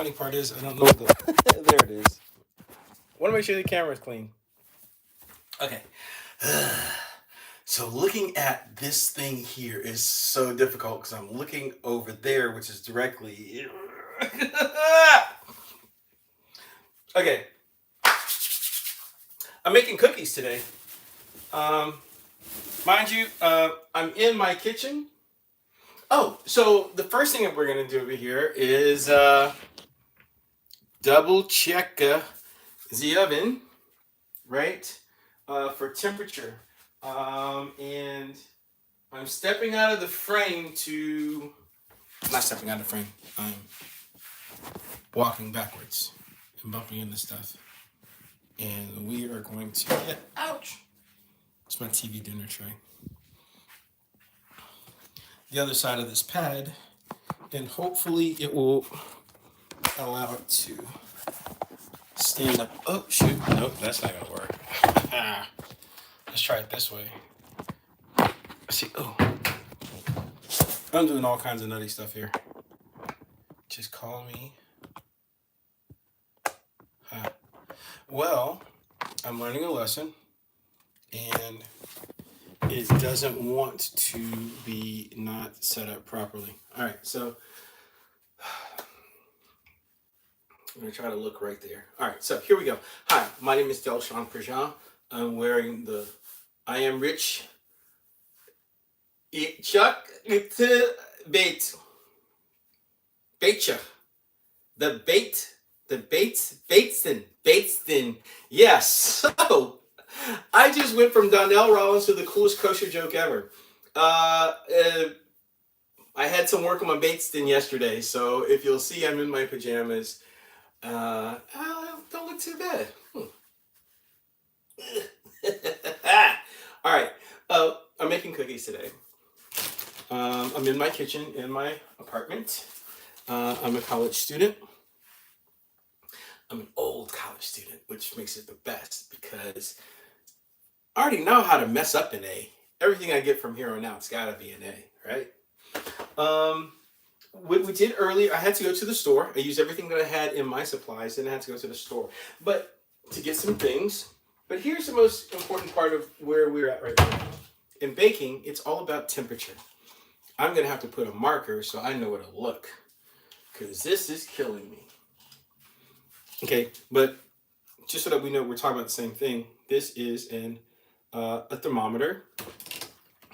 funny part is I don't know what the there it is. I want to make sure the camera's clean. Okay. So looking at this thing here is so difficult because I'm looking over there, which is directly. Okay. I'm making cookies today. Um, Mind you, I'm in my kitchen. Oh, so the first thing that we're gonna do over here is double check the oven, right, for temperature. And I'm stepping out of the frame to, not stepping out of the frame. I'm walking backwards and bumping into stuff. And we are going to get, ouch! It's my TV dinner tray. The other side of this pad, and hopefully it will allow it to stand up. Oh, shoot. Nope, that's not going to work. Let's try it this way. Let's see. Oh. I'm doing all kinds of nutty stuff here. Just call me. Well, I'm learning a lesson, and it doesn't want to be not set up properly. All right, so I'm going to try to look right there. All right, so here we go. Hi, my name is Delshawn Prejean. I'm wearing the I Am Rich Chuck bait. Baitcha. Bateston. Yes. So I just went from Donnell Rollins to the coolest kosher joke ever. I had some work on my Bateston yesterday, so if you'll see, I'm in my pajamas. Don't look too bad. All right. I'm making cookies today. I'm in my kitchen in my apartment. I'm a college student. I'm an old college student, which makes it the best because I already know how to mess up an A. Everything I get from here on out, it's got to be an A, right? What we did earlier, I had to go to the store. I used everything that I had in my supplies, and I had to go to the store. But to get some things. But here's the most important part of where we're at right now. In baking, it's all about temperature. I'm going to have to put a marker so I know where to look, because this is killing me. Okay, but just so that we know we're talking about the same thing, this is a thermometer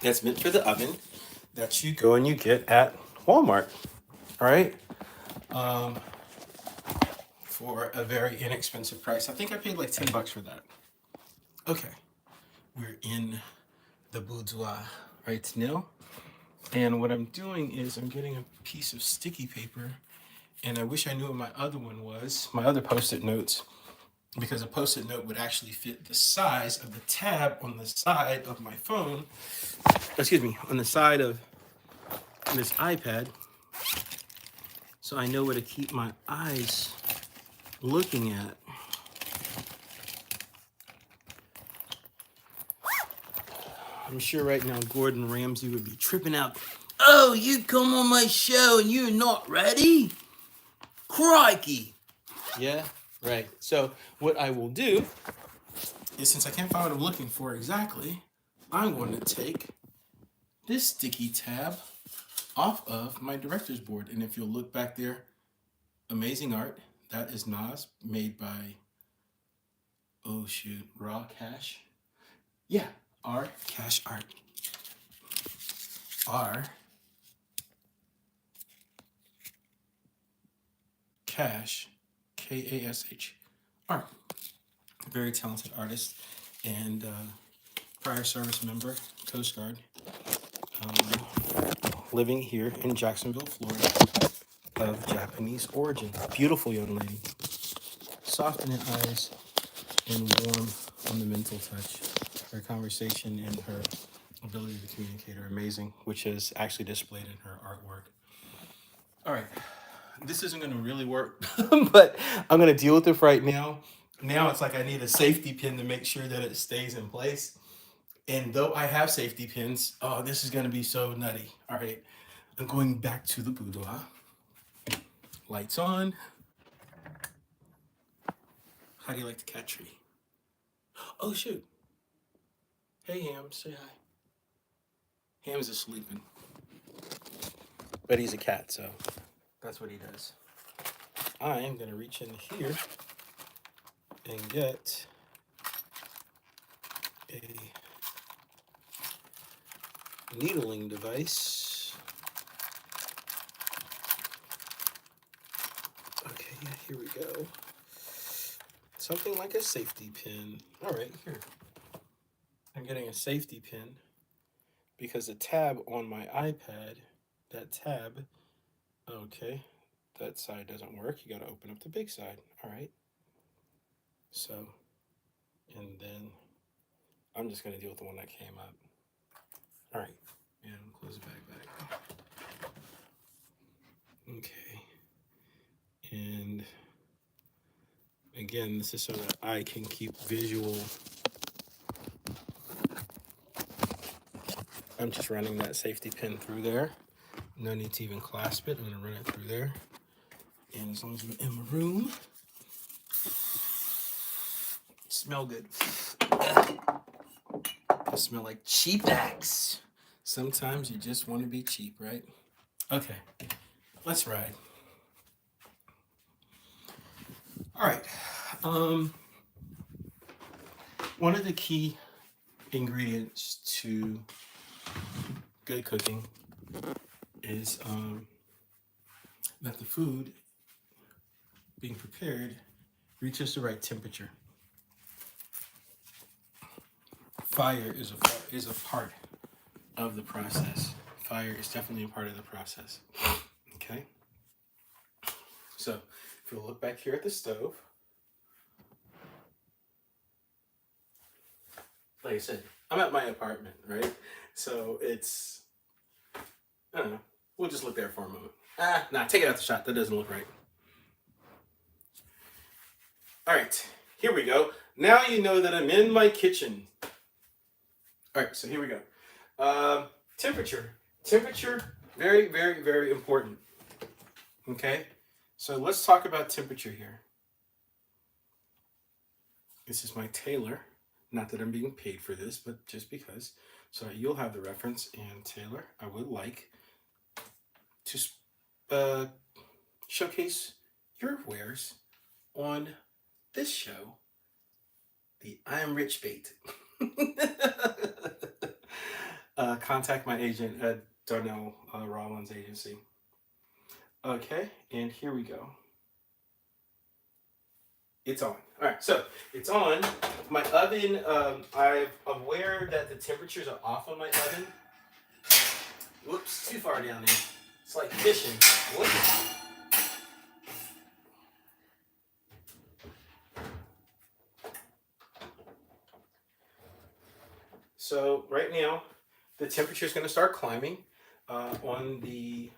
that's meant for the oven that you go and you get at Walmart. All right, for a very inexpensive price. I think I paid like $10 for that. Okay, we're in the boudoir right now, and what I'm doing is I'm getting a piece of sticky paper, and I wish I knew what my other one was, my other post-it notes, because a post-it note would actually fit the size of the tab on the side of my phone, excuse me, on the side of this iPad, so I know where to keep my eyes looking at. I'm sure right now Gordon Ramsay would be tripping out. Oh, you come on my show and you're not ready? Crikey. Yeah, right. So what I will do is, since I can't find what I'm looking for exactly, I'm going to take this sticky tab off of my director's board. And if you'll look back there, amazing art. That is Nas, made by, oh shoot, Raw Cash. Yeah, R Cash Art. R Cash, Kash, Art. Very talented artist and prior service member, Coast Guard, living here in Jacksonville, Florida, of Japanese origin. Beautiful young lady, soft in her eyes and warm on the mental touch. Her conversation and her ability to communicate are amazing, which is actually displayed in her artwork. All right, this isn't going to really work, but I'm going to deal with it right now. Now it's like I need a safety pin to make sure that it stays in place. And though I have safety pins, oh, this is going to be so nutty. All right, I'm going back to the boudoir. Lights on. How do you like the cat tree? Oh, shoot. Hey, Ham, say hi. Ham's is sleeping. But he's a cat, so that's what he does. I am going to reach in here and get a needling device. Okay, yeah, here we go. Something like a safety pin. All right, here. I'm getting a safety pin because the tab on my iPad, that tab, okay, that side doesn't work. You got to open up the big side. All right. So, and then I'm just going to deal with the one that came up. All right. And close it back. Okay. And again, this is so that I can keep visual. I'm just running that safety pin through there. No need to even clasp it. I'm going to run it through there. And as long as I'm in my room, smell good. I smell like cheap axe. Sometimes you just want to be cheap, right? Okay, let's ride. All right. One of the key ingredients to good cooking is that the food being prepared reaches the right temperature. Fire is a part of the process. Fire is definitely a part of the process. Okay. So if you look back here at the stove, like I said, I'm at my apartment, right? So it's, I don't know. We'll just look there for a moment. Take it out the shot. That doesn't look right. All right, here we go. Now you know that I'm in my kitchen. All right, so here we go. Temperature. Temperature, very, very, very important. Okay, so let's talk about temperature here. This is my tailor. Not that I'm being paid for this, but just because. So you'll have the reference. And Taylor, I would like to showcase your wares on this show, the I Am Rich bait. Contact my agent at Darnell Rollins Agency. Okay, and here we go. It's on. All right, so it's on. My oven, I'm aware that the temperatures are off on my oven. Whoops, too far down there. It's like fishing. Whoops. So right now, the temperature is going to start climbing on the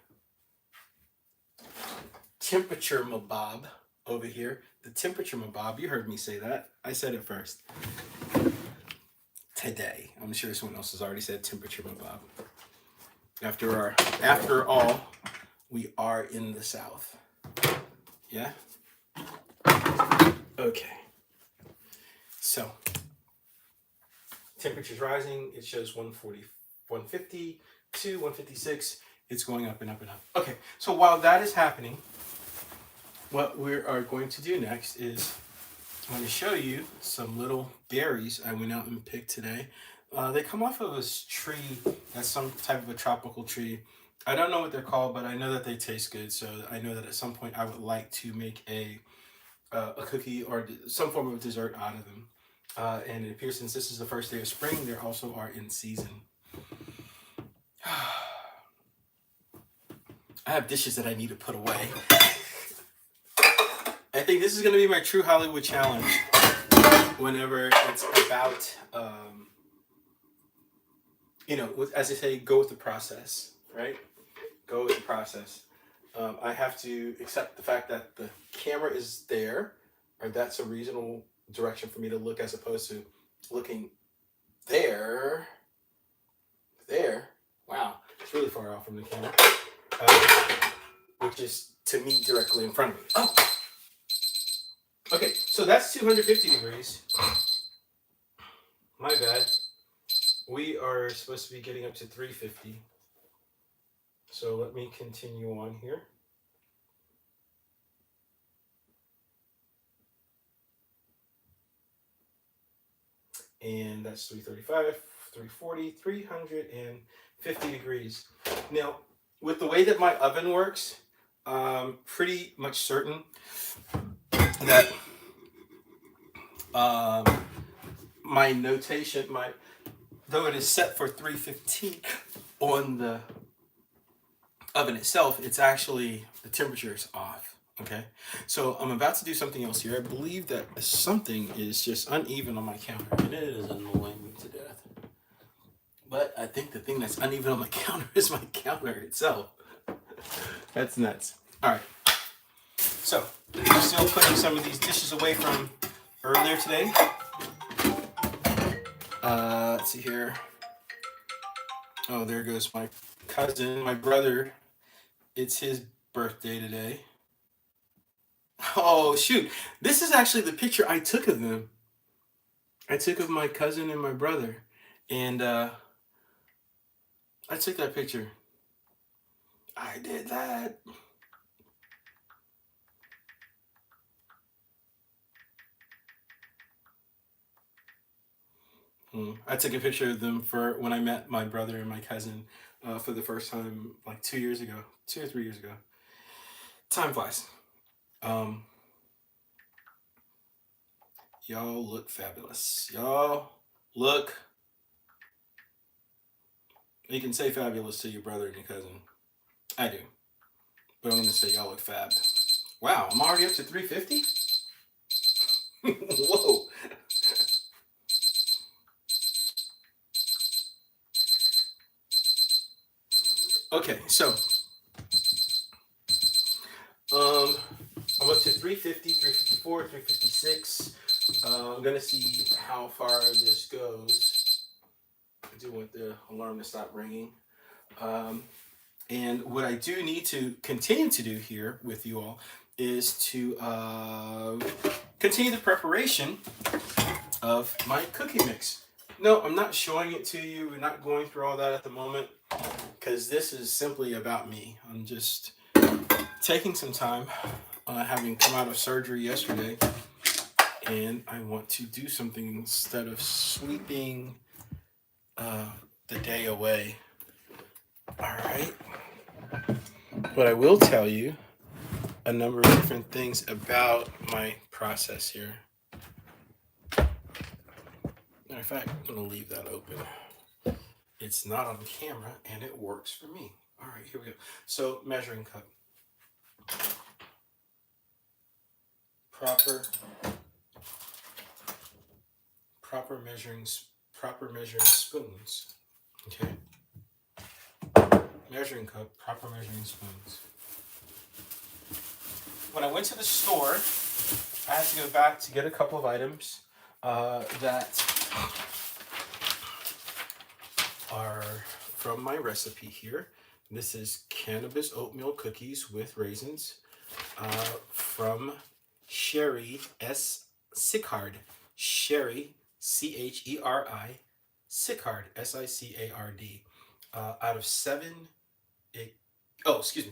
temperature mabob over here. The temperature mabob, you heard me say that. I said it first. Today. I'm sure someone else has already said temperature mabob. After all, we are in the South. Yeah? Okay. So, temperature's rising. It shows 140, 150 to 156. It's going up and up and up. Okay, so while that is happening, what we are going to do next is I'm going to show you some little berries I went out and picked today. They come off of a tree that's some type of a tropical tree. I don't know what they're called, but I know that they taste good. So I know that at some point I would like to make a cookie or some form of dessert out of them. And it appears since this is the first day of spring, they also are in season. I have dishes that I need to put away. I think this is going to be my true Hollywood challenge whenever it's about, as I say, go with the process, right? Go with the process. I have to accept the fact that the camera is there, or that's a reasonable direction for me to look as opposed to looking there. Wow, it's really far off from the camera, which is to me directly in front of me. Oh, Okay, so that's 250 degrees. My bad. We are supposed to be getting up to 350. So let me continue on here. And that's 335, 340, 350 degrees. Now, with the way that my oven works, I'm pretty much certain that um, my notation, though it is set for 315 on the oven itself, it's actually, the temperature is off. Okay, so I'm about to do something else here. I believe that something is just uneven on my counter, and it is annoying me to death. But I think the thing that's uneven on my counter is my counter itself. That's nuts. All right, so I'm still putting some of these dishes away from earlier today. Let's see here. Oh, there goes my cousin, my brother. It's his birthday today. Oh, shoot. This is actually the picture I took of them. I took of my cousin and my brother. And I took that picture. I did that. I took a picture of them for when I met my brother and my cousin for the first time like 2 years ago, 2 or 3 years ago. Time flies. Um, y'all look fabulous. Y'all look. You can say fabulous to your brother and your cousin. I do. But I'm going to say y'all look fab. Wow, I'm already up to 350? Whoa. Okay, so I'm up to 350, 354, 356. I'm gonna see how far this goes. I do want the alarm to stop ringing. And what I do need to continue to do here with you all is to continue the preparation of my cookie mix. No, I'm not showing it to you. We're not going through all that at the moment because this is simply about me. I'm just taking some time, having come out of surgery yesterday, and I want to do something instead of sweeping the day away. All right. But I will tell you a number of different things about my process here. Matter of fact, I'm going to leave that open. It's not on camera and it works for me. All right, here we go. So, measuring cup. Proper measuring spoons. Okay. Measuring cup, proper measuring spoons. When I went to the store, I had to go back to get a couple of items that are from my recipe here. This is cannabis oatmeal cookies with raisins from Sherry S. Sicard. Sherry, Cheri, Sicard, Sicard. Out of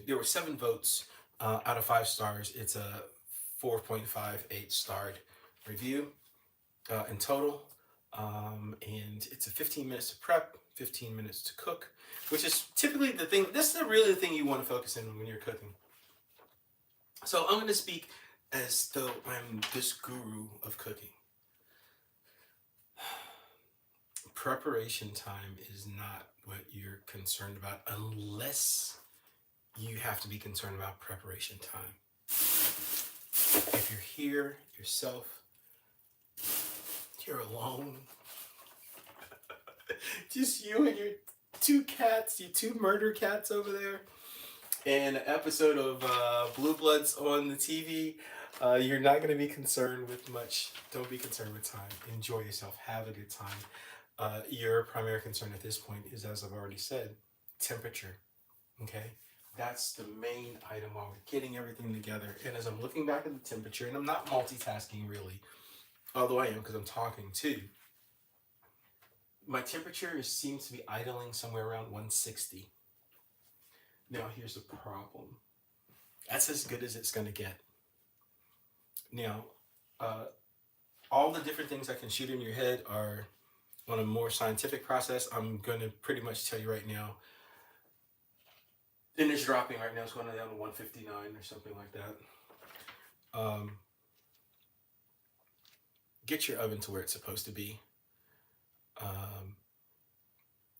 there were 7 votes out of 5 stars. It's a 4.58 starred review in total. And it's a 15 minutes to prep, 15 minutes to cook, which is typically the thing. This is really the thing you want to focus in when you're cooking. So I'm going to speak as though I'm this guru of cooking. Preparation time is not what you're concerned about unless you have to be concerned about preparation time. If you're here yourself, you're alone. Just you and your 2 cats, your 2 murder cats over there, and an episode of Blue Bloods on the TV. You're not going to be concerned with much. Don't be concerned with time. Enjoy yourself. Have a good time. Your primary concern at this point is, as I've already said, temperature. Okay? That's the main item while we're getting everything together. And as I'm looking back at the temperature, and I'm not multitasking really, although I am because I'm talking too, my temperature seems to be idling somewhere around 160. Now, here's the problem. That's as good as it's going to get. Now, uh, all the different things that can shoot in your head are on a more scientific process. I'm going to pretty much tell you right now. And it's dropping right now. It's going down to 159 or something like that. Get your oven to where it's supposed to be.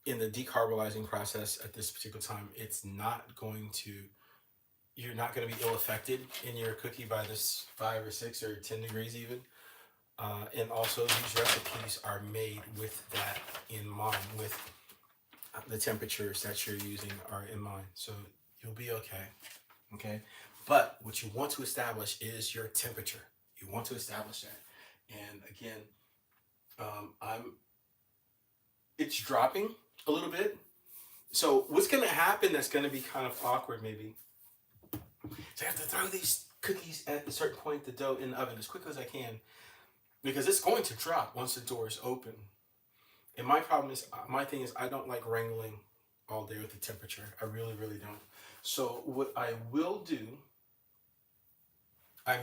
In the decarbolizing process at this particular time, you're not going to be ill affected in your cookie by this 5 or 6 or 10 degrees even. And also, these recipes are made with that in mind, with the temperatures that you're using are in mind. So you'll be okay. Okay. But what you want to establish is your temperature. You want to establish that. And again, it's dropping a little bit. So what's going to happen that's going to be kind of awkward maybe, so I have to throw these cookies at a certain point, the dough in the oven as quickly as I can, because it's going to drop once the door is open. And my thing is I don't like wrangling all day with the temperature. I really, really don't. So what I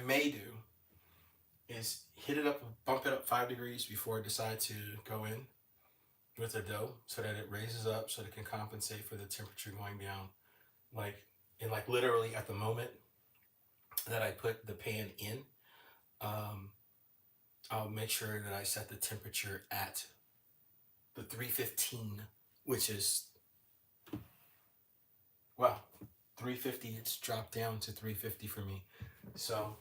may do, is hit it up, bump it up 5 degrees before I decide to go in with the dough, so that it raises up, so that it can compensate for the temperature going down. Like literally at the moment that I put the pan in, I'll make sure that I set the temperature at the 315, which is, wow, 350. It's dropped down to 350 for me. So,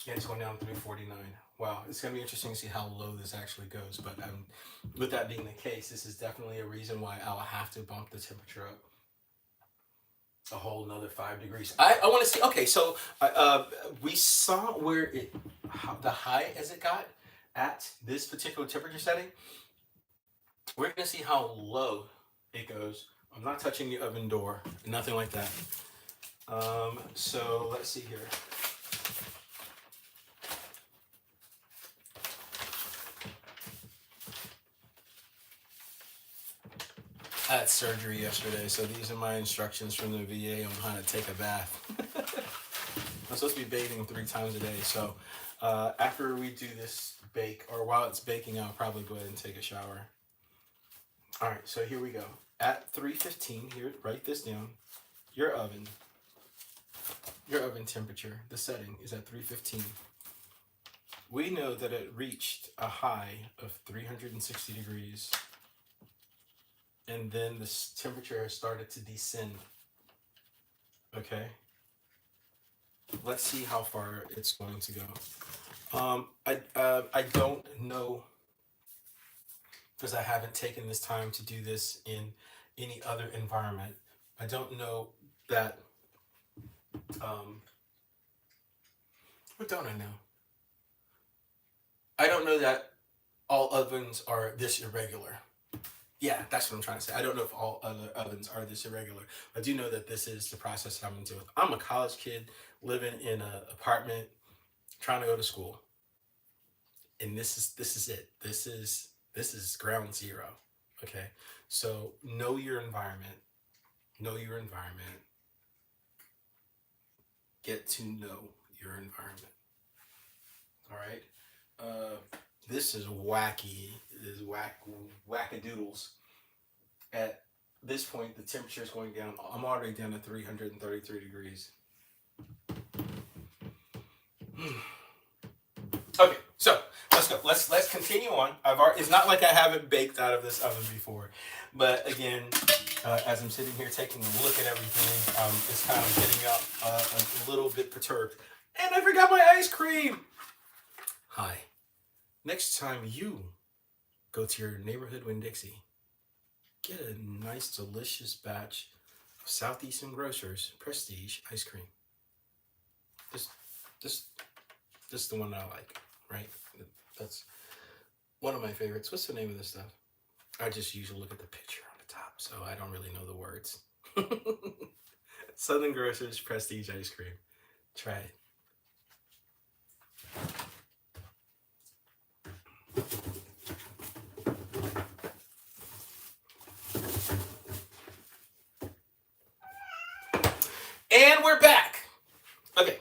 yeah, it's going down to 349. Wow, it's going to be interesting to see how low this actually goes. But with that being the case, this is definitely a reason why I'll have to bump the temperature up a whole another 5 degrees. I want to see. Okay, so we saw where the high as it got at this particular temperature setting. We're going to see how low it goes. I'm not touching the oven door, nothing like that. So let's see here. I had surgery yesterday, so these are my instructions from the VA on how to take a bath. I'm supposed to be bathing 3 times a day, so after we do this bake, or while it's baking, I'll probably go ahead and take a shower. All right, so here we go. At 315, here, write this down. Your oven temperature, the setting is at 315. We know that it reached a high of 360 degrees. And then the temperature has started to descend. Okay. Let's see how far it's going to go. I don't know, because I haven't taken this time to do this in any other environment. I don't know that. What don't I know? I don't know that all ovens are this irregular. Yeah, that's what I'm trying to say. I don't know if all other ovens are this irregular. I do know that this is the process that I'm going to deal with. I'm a college kid living in an apartment, trying to go to school, and this is it. This is ground zero. Okay, so know your environment. Know your environment. Get to know your environment. All right. This is wacky. This is wackadoodles. At this point, the temperature is going down. I'm already down to 333 degrees. Okay, so let's go. Let's continue on. It's not like I haven't baked out of this oven before, but again, as I'm sitting here taking a look at everything, it's kind of getting up a little bit perturbed. And I forgot my ice cream. Hi. Next time you go to your neighborhood Winn-Dixie, get a nice, delicious batch of Southeastern Grocers Prestige ice cream. This the one I like, right? That's one of my favorites. What's the name of this stuff? I just usually look at the picture on the top, so I don't really know the words. Southern Grocers Prestige Ice Cream. Try it. And we're back. Okay.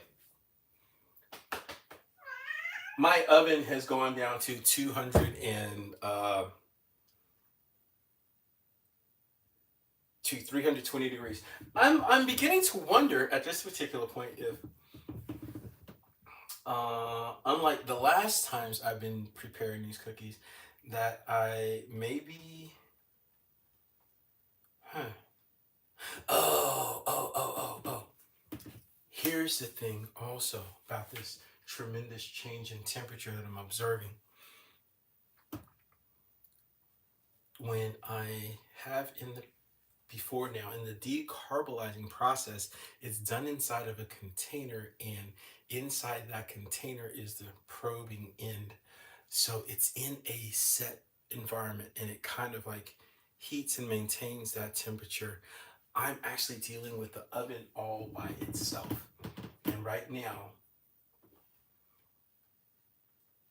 My oven has gone down to 320 degrees. I'm beginning to wonder at this particular point if, unlike the last times I've been preparing these cookies, that I maybe, huh? Oh. Here's the thing also about this tremendous change in temperature that I'm observing. When I have before now, in the decarbonizing process, it's done inside of a container, and inside that container is the probing end. So it's in a set environment, and it kind of like heats and maintains that temperature. I'm actually dealing with the oven all by itself. And right now,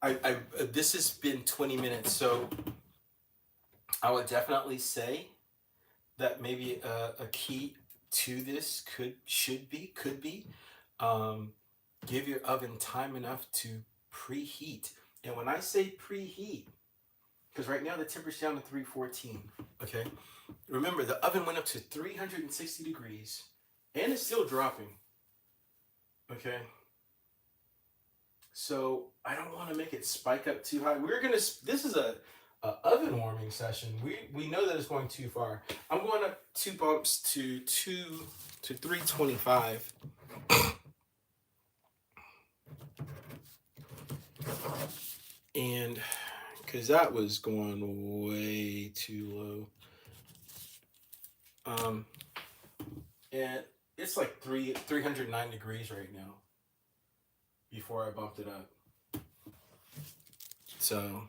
I this has been 20 minutes, so I would definitely say that maybe a key to this could be give your oven time enough to preheat. And when I say preheat, because right now the temperature's down to 314, okay? Remember, the oven went up to 360 degrees, and it's still dropping, okay? So I don't want to make it spike up too high. This is a oven warming session. We know that it's going too far. I'm going up 2 bumps to 325. And because that was going way too low. And it's like 309 degrees right now before I bumped it up. So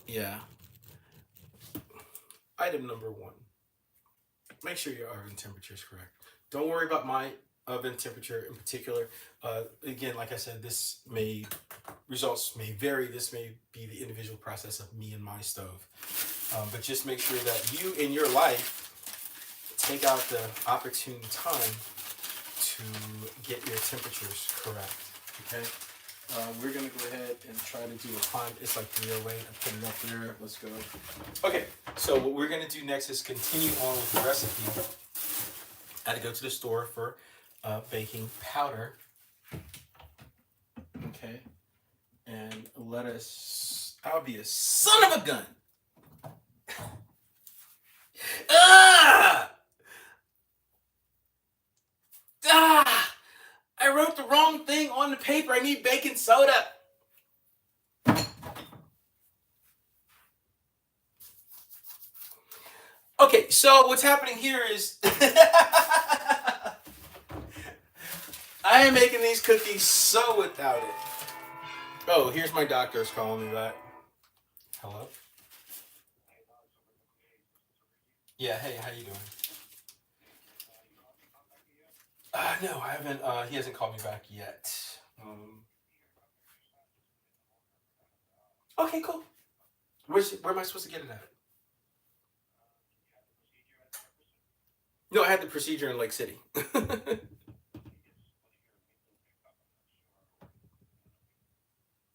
yeah. Item number 1. Make sure your oven temperature is correct. Don't worry about my oven temperature in particular. Again, like I said, results may vary. This may be the individual process of me and my stove. But just make sure that you in your life take out the opportune time to get your temperatures correct. Okay? We're going to go ahead and try to do a climb. It's like 308. I put it up there. Let's go. Okay, so what we're going to do next is continue on with the recipe. I had to go to the store for baking powder. Okay. And I'll be a son of a gun. I wrote the wrong thing on the paper. I need baking soda. Okay, so what's happening here is I am making these cookies so without it. Oh, here's my doctor's calling me back. Hello? Yeah, hey, how you doing? No, I haven't. He hasn't called me back yet. Okay, cool. Where am I supposed to get it at? No, I had the procedure in Lake City.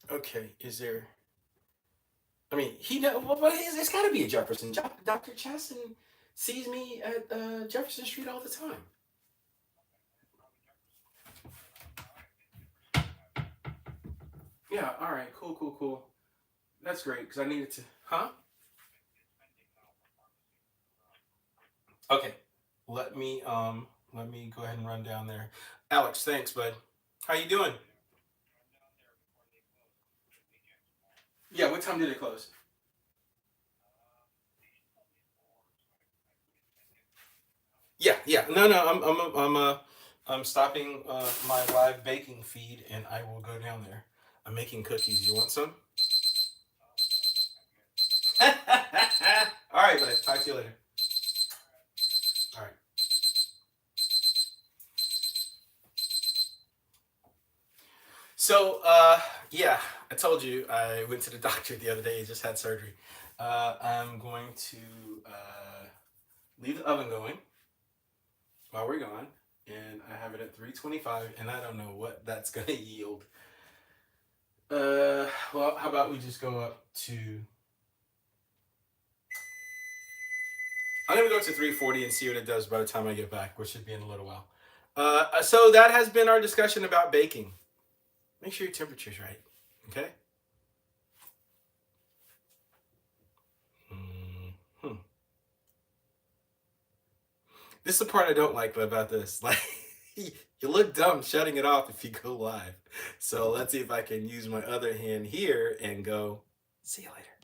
Okay, is there? I mean, well, but it's got to be a Jefferson. Dr. Chaston sees me at Jefferson Street all the time. Yeah, all right, cool. That's great because I needed to. Huh? Okay, let me go ahead and run down there. Alex, thanks, bud. How you doing? Yeah, what time did it close? Yeah. No. I'm stopping my live baking feed, and I will go down there. I'm making cookies. You want some? All right, bud. Talk to you later. All right. Yeah, I told you I went to the doctor the other day. Just had surgery. I'm going to leave the oven going while we're gone, and I have it at 325, and I don't know what that's going to yield. Well, how about we just go up to? I'm gonna go to 340 and see what it does by the time I get back, which should be in a little while. So that has been our discussion about baking. Make sure your temperature's right. Okay. Hmm. This is the part I don't like about this. Like, you look dumb shutting it off if you go live. So let's see if I can use my other hand here and go. See you later.